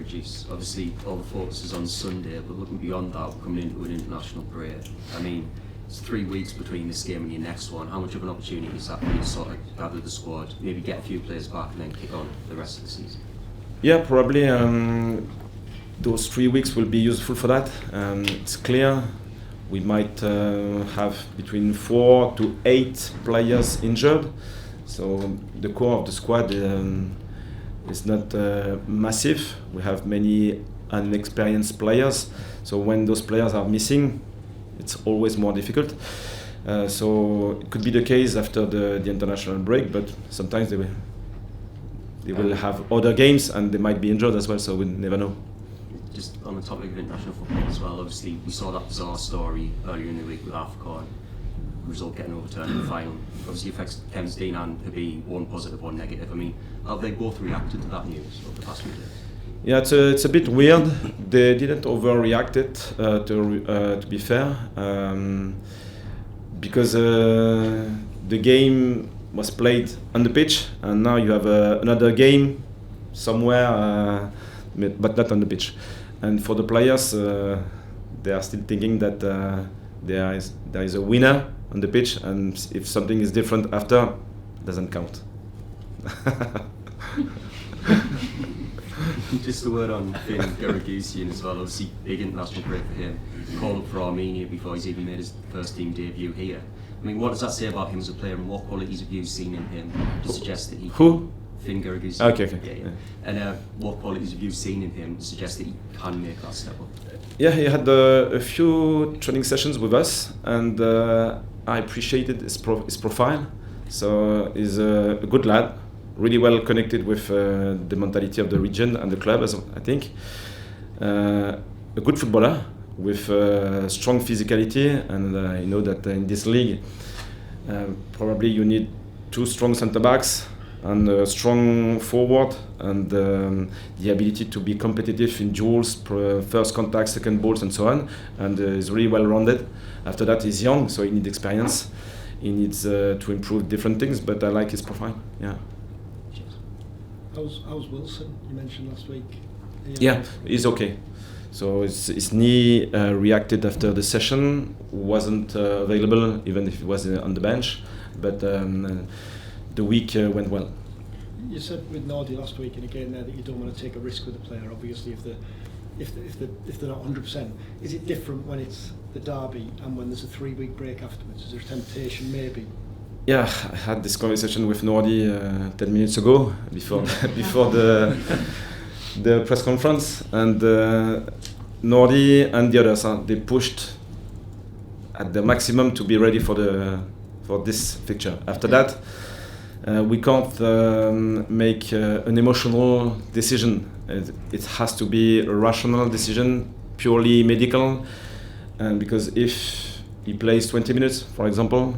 reduce? Obviously, all the focus is on Sunday, but looking beyond that, we're coming into an international break. I mean, it's 3 weeks between this game and your next one. How much of an opportunity is that for you to sort of gather the squad, maybe get a few players back and then kick on the rest of the season? Yeah, probably those 3 weeks will be useful for that. It's clear we might have between 4 to 8 players injured. So the core of the squad is not massive. We have many inexperienced players. So when those players are missing, it's always more difficult. So it could be the case after the international break, but sometimes they will have other games and they might be injured as well, so we never know. Just on the topic of international football as well, obviously we saw that bizarre story earlier in the week with AFCON, result getting overturned in the final. Obviously affects Thames Dean and Habi, one positive, one negative. I mean, how have they both reacted to that news over the past few days? Yeah, it's a bit weird. They didn't overreact it, to be fair, because the game was played on the pitch, and now you have another game somewhere, but not on the pitch. And for the players, they are still thinking that there is a winner on the pitch, and if something is different after, it doesn't count. Just a word on Garyian as well. Obviously, big international break for him. Called up for Armenia before he's even made his first team debut here. I mean, what does that say about him as a player, and what qualities have you seen in him to suggest that he? Who? Garyian. Okay. Yeah. And what qualities have you seen in him to suggest that he can make that step up? Yeah, he had a few training sessions with us, and I appreciated his profile. So he's a good lad, really well connected with the mentality of the region and the club, I think. A good footballer with strong physicality, and you know that in this league, probably you need 2 strong centre-backs and a strong forward, and the ability to be competitive in duels, first contact, second balls, and so on. And he's really well rounded. After that, he's young, so he needs experience. He needs to improve different things, but I like his profile. Yeah. How's Wilson? You mentioned last week. Yeah, he's okay. So his knee reacted after the session, wasn't available even if he was on the bench, but the week went well. You said with Nordi last week and again there that you don't want to take a risk with a player, obviously if they're not 100%. Is it different when it's the derby and when there's a 3-week break afterwards? Is there a temptation maybe? Yeah, I had this conversation with Nordi 10 minutes ago before the press conference, and Nordi and the others they pushed at the maximum to be ready for this fixture. After that, we can't make an emotional decision. It has to be a rational decision, purely medical, and because if he plays 20 minutes, for example,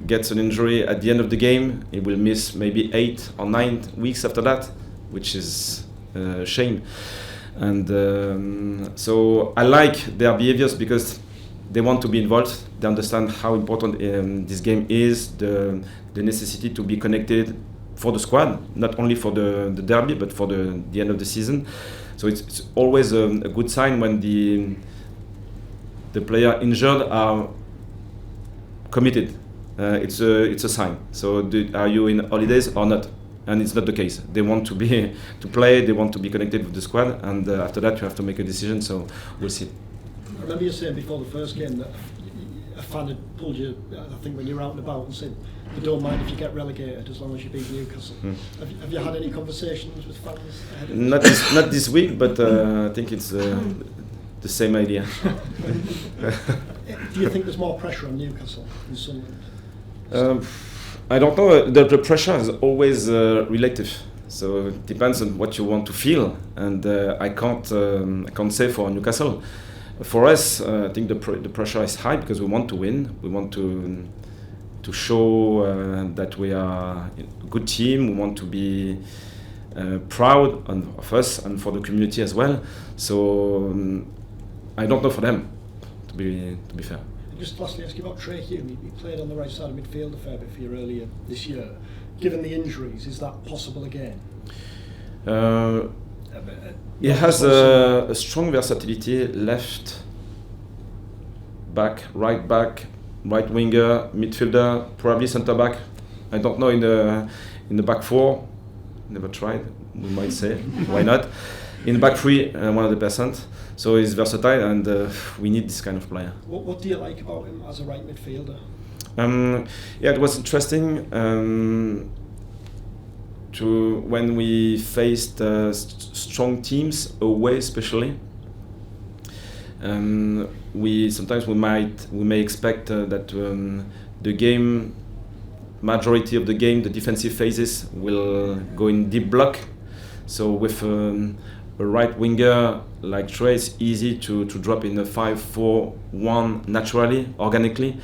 gets an injury at the end of the game, he will miss maybe 8 or 9 weeks after that, which is a shame. And so I like their behaviors because they want to be involved. They understand how important this game is, the necessity to be connected for the squad, not only for the derby, but for the end of the season. So it's always a good sign when the player injured are committed. It's a sign. So are you in holidays or not? And it's not the case. They want to play. They want to be connected with the squad. And after that, you have to make a decision. So we'll see. I remember you saying before the first game that a fan had pulled you, I think, when you were out and about, and said they don't mind if you get relegated as long as you beat Newcastle. Have you had any conversations with fans ahead of this? Not this week, but I think it's the same idea. Do you think there's more pressure on Newcastle than Sunderland? I don't know. The pressure is always relative, so it depends on what you want to feel, and I can't say for Newcastle. For us, I think the pressure is high because we want to win. We want to show that we are a good team. We want to be proud of us and for the community as well. So I don't know for them, to be fair. Just lastly, ask you about Trey Hume. He played on the right side of midfield a fair bit for you earlier this year. Given the injuries, is that possible again? He has a strong versatility, left back, right winger, midfielder, probably centre back. I don't know in the back four. Never tried. We might say why not. In the back three, 100%. So he's versatile, and we need this kind of player. What do you like about him as a right midfielder? Yeah, it was interesting. When we faced strong teams away, especially, we may expect that the game, majority of the game, the defensive phases will go in deep block. So with a right winger like Trey, it's easy to drop in a 5-4-1 naturally, organically,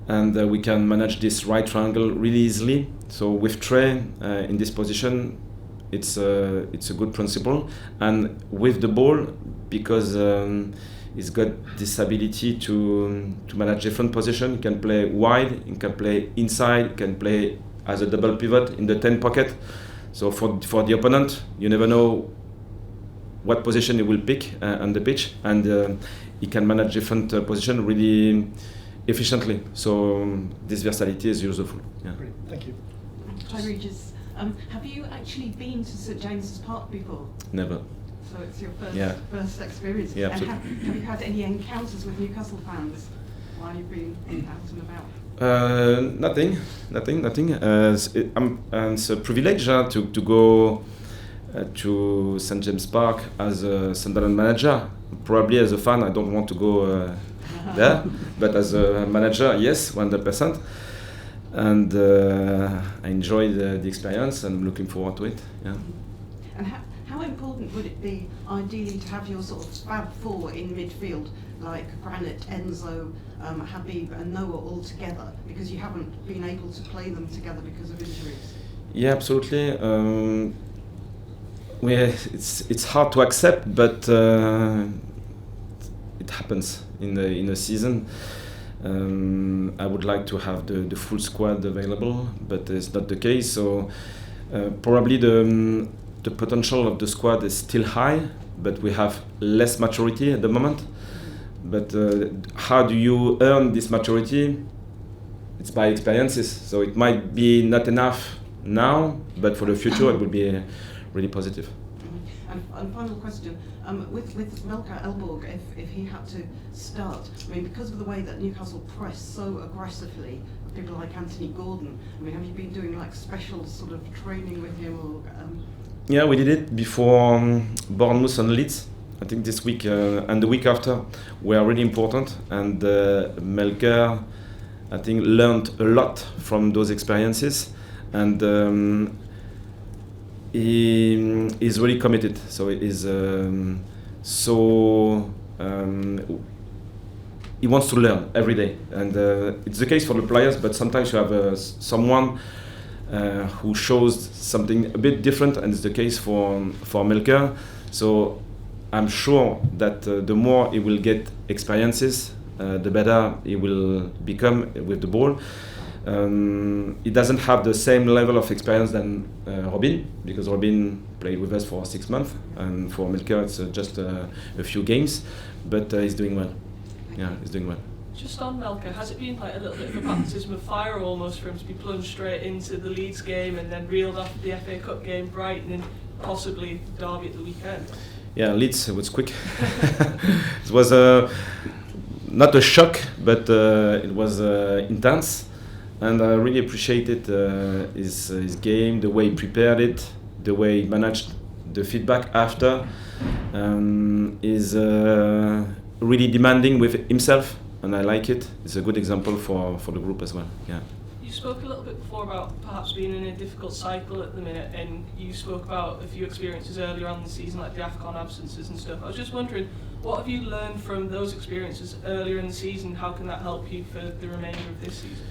and we can manage this right triangle really easily. So with Trey in this position, it's a good principle, and with the ball, because he's got this ability to manage different positions. He can play wide, he can play inside, he can play as a double pivot in the 10 pocket. So for the opponent, you never know what position he will pick on the pitch, and he can manage different positions really efficiently. So this versatility is useful. Yeah. Great, thank you. Hi Regis, have you actually been to St James's Park before? Never. So it's your first experience? Yeah, and absolutely. have you had any encounters with Newcastle fans while you've been out and about? Nothing. It's a privilege to go to St James Park as a Sunderland manager. Probably as a fan, I don't want to go there, but as a manager, yes, 100%. And I enjoyed the experience, and I'm looking forward to it. Yeah. And how important would it be, ideally, to have your sort of fab four in midfield, like Granit, Enzo, Habib, and Noah all together, because you haven't been able to play them together because of injuries? Yeah, absolutely. It's hard to accept, but it happens in the season. I would like to have the full squad available, but it's not the case. So probably the potential of the squad is still high, but we have less maturity at the moment. But how do you earn this maturity? It's by experiences. So it might be not enough now, but for the future it will be really positive. And final question, with Melka Elborg, if he had to start, I mean, because of the way that Newcastle press so aggressively, people like Anthony Gordon, I mean, have you been doing like special sort of training with him? Or, Yeah, we did it before Bournemouth and Leeds. I think this week and the week after were really important, and Melka, I think, learned a lot from those experiences, and he is really committed. So he is he wants to learn every day, and it's the case for the players. But sometimes you have someone who shows something a bit different, and it's the case for Melka. So I'm sure that the more he will get experiences, the better he will become with the ball. He doesn't have the same level of experience than Robin, because Robin played with us for 6 months, and for Melka it's just a few games, but he's doing well. Yeah, he's doing well. Just on Melka, has it been like a little bit of a baptism of fire almost for him to be plunged straight into the Leeds game and then reeled off the FA Cup game, Brighton, and possibly Derby at the weekend? Yeah, Leeds was quick. It was not a shock, but it was intense, and I really appreciated his game, the way he prepared it, the way he managed the feedback after. Is really demanding with himself, and I like it. It's a good example for the group as well. Yeah. You spoke a little bit before about perhaps being in a difficult cycle at the minute, and you spoke about a few experiences earlier on in the season, like the AFCON absences and stuff. I was just wondering, what have you learned from those experiences earlier in the season? How can that help you for the remainder of this season?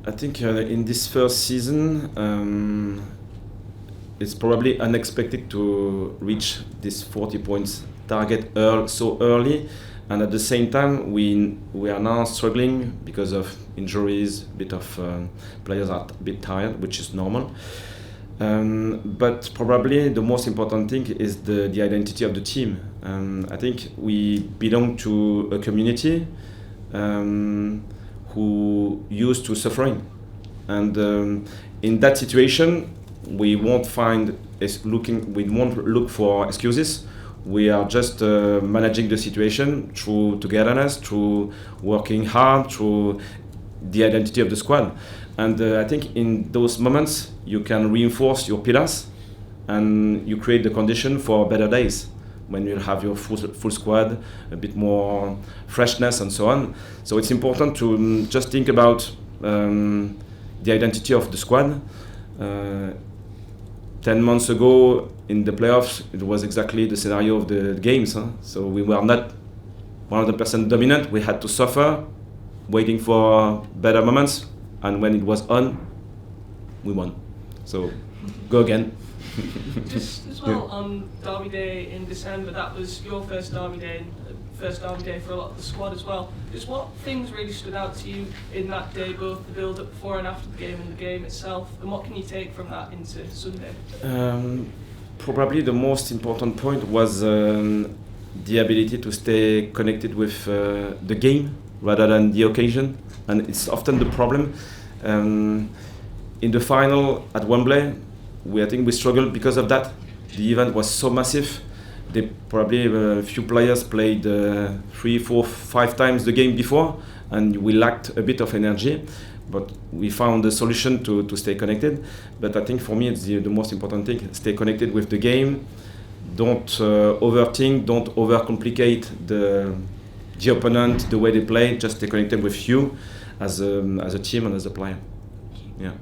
I think in this first season, it's probably unexpected to reach this 40 points target so early, and at the same time we are now struggling because of injuries. A bit of players are a bit tired, which is normal. But probably the most important thing is the identity of the team. I think we belong to a community who used to suffering, and in that situation, we won't look for excuses. We are just managing the situation through togetherness, through working hard, through the identity of the squad. And I think in those moments you can reinforce your pillars and you create the condition for better days when you have your full squad, a bit more freshness and so on. So it's important to just think about the identity of the squad. 10 months ago in the playoffs, it was exactly the scenario of the games. So we were not 100% dominant. We had to suffer, waiting for better moments. And when it was on, we won. So go again. Just as well, on Derby Day in December, that was your first Derby Day for a lot of the squad as well. Just what things really stood out to you in that day, both the build-up before and after the game and the game itself, and what can you take from that into Sunday? Probably the most important point was the ability to stay connected with the game rather than the occasion, and it's often the problem. In the final at Wembley, I think we struggled because of that. The event was so massive. Probably a few players played 3, 4, 5 times the game before, and we lacked a bit of energy. But we found a solution to stay connected. But I think for me it's the most important thing: stay connected with the game. Don't overthink. Don't overcomplicate the opponent, the way they play. Just stay connected with you as a team and as a player. Yeah.